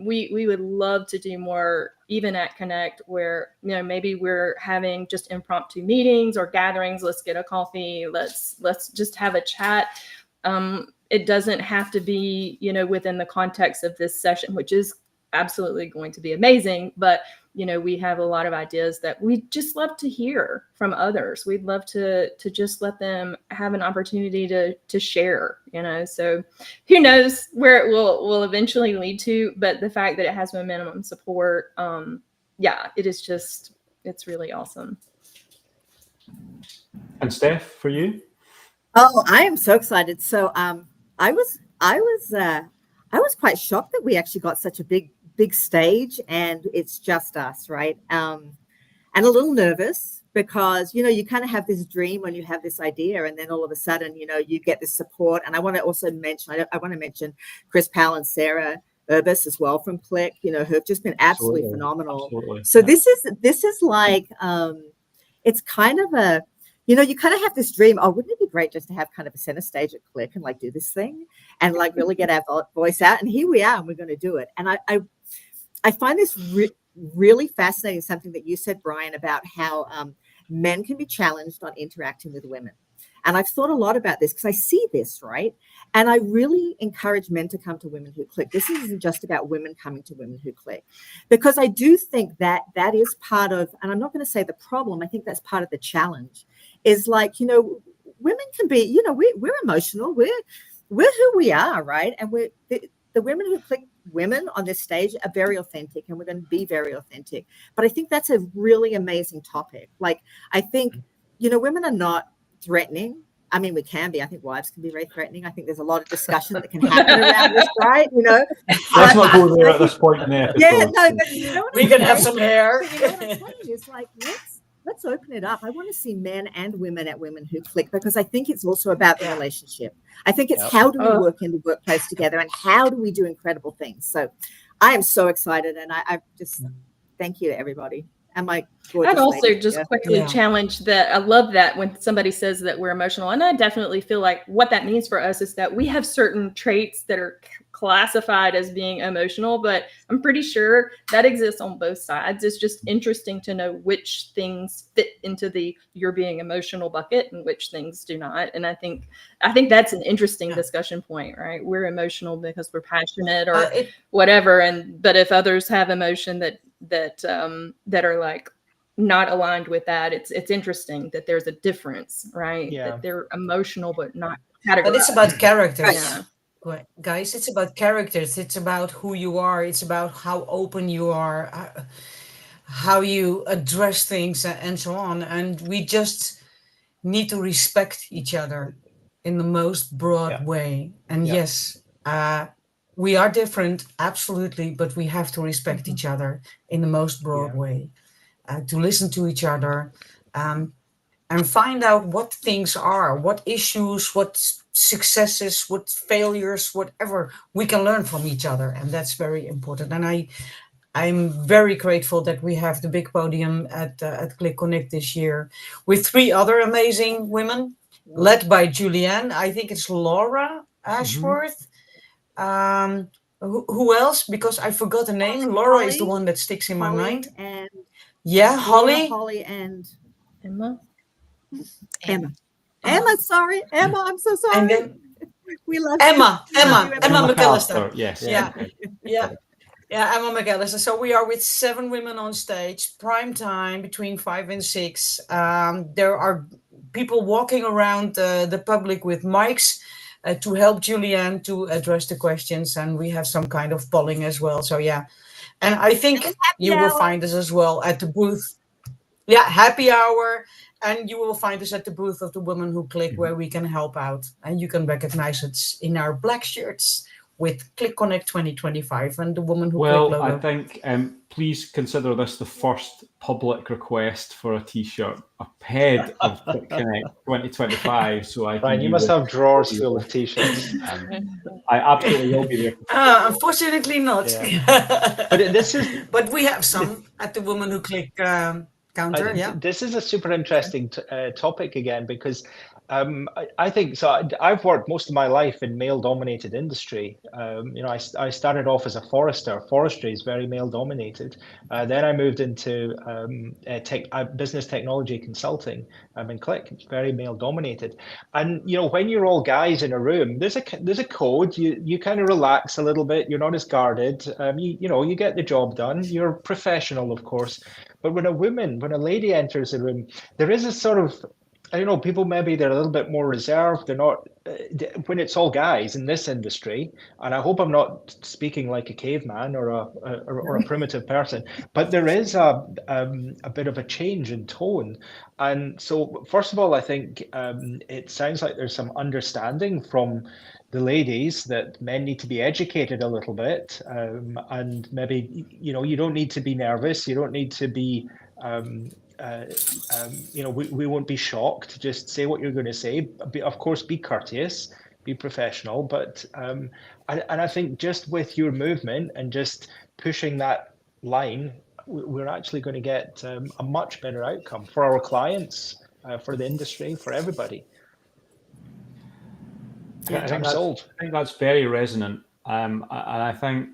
we would love to do more, even at Connect, where maybe we're having just impromptu meetings or gatherings. Let's get a coffee. Let's just have a chat. It doesn't have to be within the context of this session, which is absolutely going to be amazing, but we have a lot of ideas that we just love to hear from others. We'd love to just let them have an opportunity to share, so who knows where it will eventually lead to, but the fact that it has minimum support, it's really awesome. And Steph, for you? Oh, I am so excited. So I was quite shocked that we actually got such a big stage and it's just us, right? And a little nervous because, you kind of have this dream when you have this idea, and then all of a sudden, you get this support. And I want to also mention, I want to mention Chris Powell and Sarah Urbis as well from Qlik, who have just been absolutely phenomenal. Absolutely. So this is like, it's kind of a, you kind of have this dream. Oh, wouldn't it be great just to have kind of a center stage at Qlik and like do this thing and like really get our voice out? And here we are, and we're going to do it. And I find this really fascinating, something that you said, Brian, about how men can be challenged on interacting with women. And I've thought a lot about this because I see this, right? And I really encourage men to come to Women Who Qlik. This isn't just about women coming to Women Who Qlik, because I do think that is part of, and I'm not going to say the problem, I think that's part of the challenge, is like, women can be, we're emotional, we're who we are, right? And we're the Women Who Qlik women on this stage are very authentic, and we're going to be very authentic. But I think that's a really amazing topic. Like, I think, women are not threatening. I mean, we can be. I think wives can be very threatening. I think there's a lot of discussion that can happen around this, right? Let's not go there at this point in the episode. Yeah, no, but we can have some hair. But what I'm saying is, like, let's let's open it up. I want to see men and women at Women Who Qlik, because I think it's also about the relationship. I think it's how do we work in the workplace together, and how do we do incredible things. So I am so excited, and I just thank you, everybody. And my gorgeous I'd also lady just here. quickly challenge that. I love that when somebody says that we're emotional. And I definitely feel like what that means for us is that we have certain traits that are classified as being emotional, but I'm pretty sure that exists on both sides. It's just interesting to know which things fit into the you're being emotional bucket and which things do not. And I think that's an interesting discussion point, right? We're emotional because we're passionate or whatever. But if others have emotion that are like not aligned with that, it's interesting that there's a difference, right? That they're emotional but not categorized. But it's about characters. Yeah. Guys, it's about characters. It's about who you are. It's about how open you are, how you address things, and so on. And we just need to respect each other in the most broad way. And yes, we are different, absolutely, but we have to respect each other in the most broad way, to listen to each other, and find out what things are, what issues, what successes, what failures, whatever we can learn from each other. And that's very important. And I'm very grateful that we have the big podium at Qlik Connect this year with 3 other amazing women, led by Julianne. I think it's Laura Ashworth. Who else? Because I forgot the name. Laura is the one that sticks in my mind. And Holly. Holly and Emma. Emma, sorry. Emma, I'm so sorry. And then we love Emma you. Emma McAllister. Yes. Yeah, Emma McAllister. So we are with 7 women on stage, prime time between 5 and 6. There are people walking around the public with mics to help Julianne to address the questions, and we have some kind of polling as well. So and I think you will find us as well at the booth. Happy hour. And you will find us at the booth of the Women Who Qlik, where we can help out. And you can recognize us in our black shirts with Qlik Connect 2025 and the Women Who Qlik logo. I think please consider this the first public request for a T-shirt ahead of Qlik Connect 2025. So Brian, you must have drawers full of T-shirts. I absolutely will be there. Unfortunately not. But we have some at the Women Who Qlik counter. This is a super interesting topic again, because I think so. I've worked most of my life in male-dominated industry. I started off as a forester. Forestry is very male-dominated. Then I moved into business technology consulting. In Qlik, it's very male-dominated. And when you're all guys in a room, there's a code. You kind of relax a little bit. You're not as guarded. You get the job done. You're professional, of course. But when a lady enters the room, there is a sort of, I don't know, people maybe they're a little bit more reserved. They're not, when it's all guys in this industry, and I hope I'm not speaking like a caveman or a primitive person, but there is a bit of a change in tone. And so, first of all, I think it sounds like there's some understanding from the ladies that men need to be educated a little bit, and maybe you don't need to be nervous. You don't need to be we won't be shocked. Just say what you're going to say. Of course, be courteous, be professional. But and I think just with your movement and just pushing that line, we're actually going to get a much better outcome for our clients, for the industry, for everybody. I think that's very resonant. And I think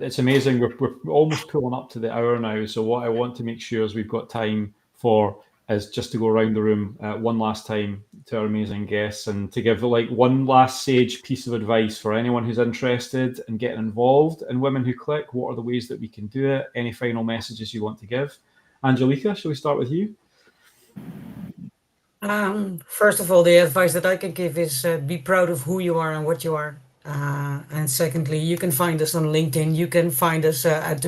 it's amazing. We're almost pulling up to the hour now. So what I want to make sure is we've got time for is just to go around the room one last time to our amazing guests and to give one last sage piece of advice for anyone who's interested in getting involved in Women Who Qlik. What are the ways that we can do it? Any final messages you want to give? Angelica, shall we start with you? First of all, the advice that I can give is be proud of who you are and what you are. And secondly, you can find us on LinkedIn. You can find us at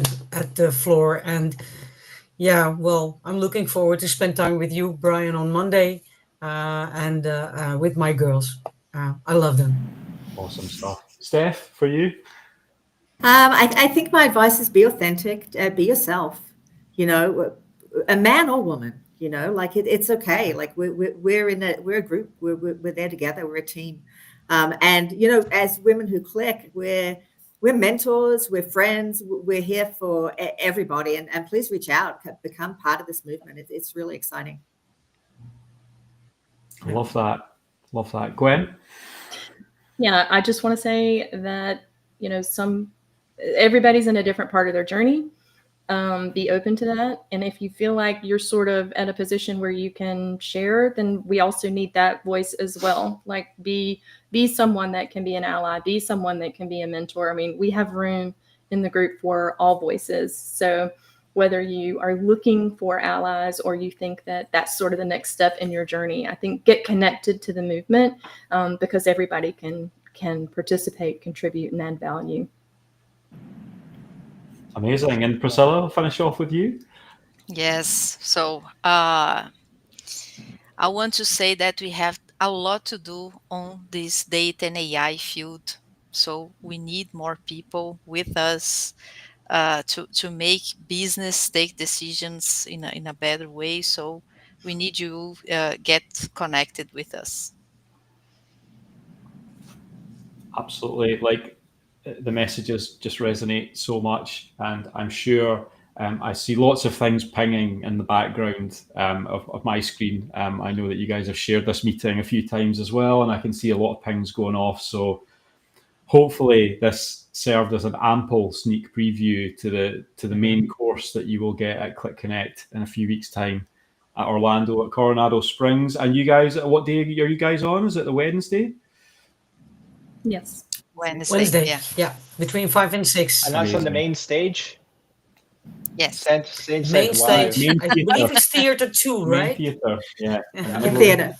the floor. And I'm looking forward to spend time with you, Brian, on Monday, and with my girls. I love them. Awesome stuff. Steph, for you? I think my advice is be authentic, be yourself. A man or woman. You know, like it's okay. Like we're a group. We're there together. We're a team. And you know, as Women Who Qlik, we're mentors. We're friends. We're here for everybody. And please reach out. Become part of this movement. It's really exciting. Love that. Love that. Gwen? Yeah, I just want to say that, you know, everybody's in a different part of their journey. Be open to that. And if you feel like you're sort of at a position where you can share, then we also need that voice as well. Like be someone that can be an ally, be someone that can be a mentor. I mean, we have room in the group for all voices. So whether you are looking for allies or you think that that's sort of the next step in your journey, I think get connected to the movement, because everybody can participate, contribute, and add value. Amazing. And Priscilla, I'll finish off with you. Yes. So I want to say that we have a lot to do on this data and AI field. So we need more people with us to make business take decisions in a better way. So we need you get connected with us. Absolutely. Like the messages just resonate so much, and I'm sure I see lots of things pinging in the background of my screen. I know that you guys have shared this meeting a few times as well, and I can see a lot of pings going off. So hopefully this served as an ample sneak preview to the main course that you will get at Qlik Connect in a few weeks' time at Orlando at Coronado Springs. And you guys, what day are you guys on? Is it the Wednesday? Yes. Wednesday. Yeah, between 5 and 6. And that's on the main stage? Yes. Main stage. Main I believe it's theater 2, right? Main theater, yeah. Main theater.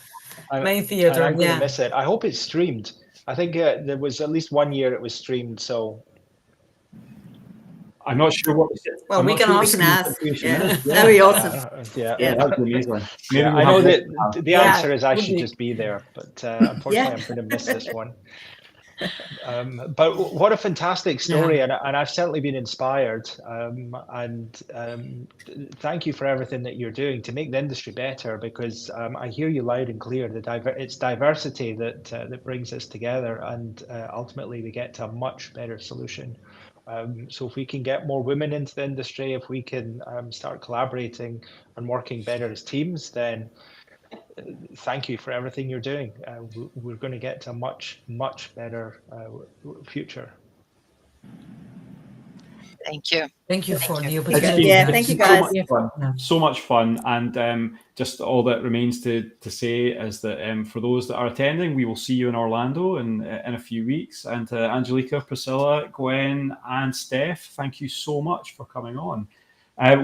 Main theater, I'm going yeah. to miss it. I hope it's streamed. I think there was at least one year it was streamed, so... I'm not sure what. Well, we can ask. Yeah. That'd be awesome. Yeah, that'd be amazing. I know that the answer is I should just be there, but unfortunately I'm going to miss this one. But what a fantastic story, and I've certainly been inspired. And thank you for everything that you're doing to make the industry better, because I hear you loud and clear. It's diversity that brings us together, and ultimately we get to a much better solution. So if we can get more women into the industry, if we can start collaborating and working better as teams, then thank you for everything you're doing. We're going to get to a much, much better future. Thank you. Thank you for the opportunity. Yeah, thank you guys. So much fun. And just all that remains to say is that for those that are attending, we will see you in Orlando in a few weeks. And Angelica, Priscilla, Gwen, and Steph, thank you so much for coming on.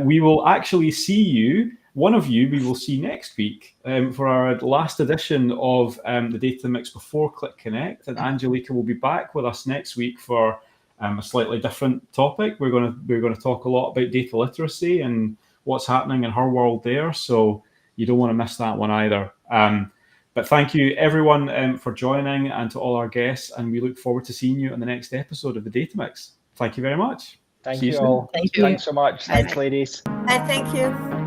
We will actually see you, one of you, we will see next week for our last edition of the Data Mix before Qlik Connect. And Angelica will be back with us next week for a slightly different topic. We're going to talk a lot about data literacy and what's happening in her world there. So you don't want to miss that one either. But thank you everyone for joining, and to all our guests. And we look forward to seeing you in the next episode of the Data Mix. Thank you very much. Thank you all. Thank you. Thanks so much. Thanks, ladies. Thank you.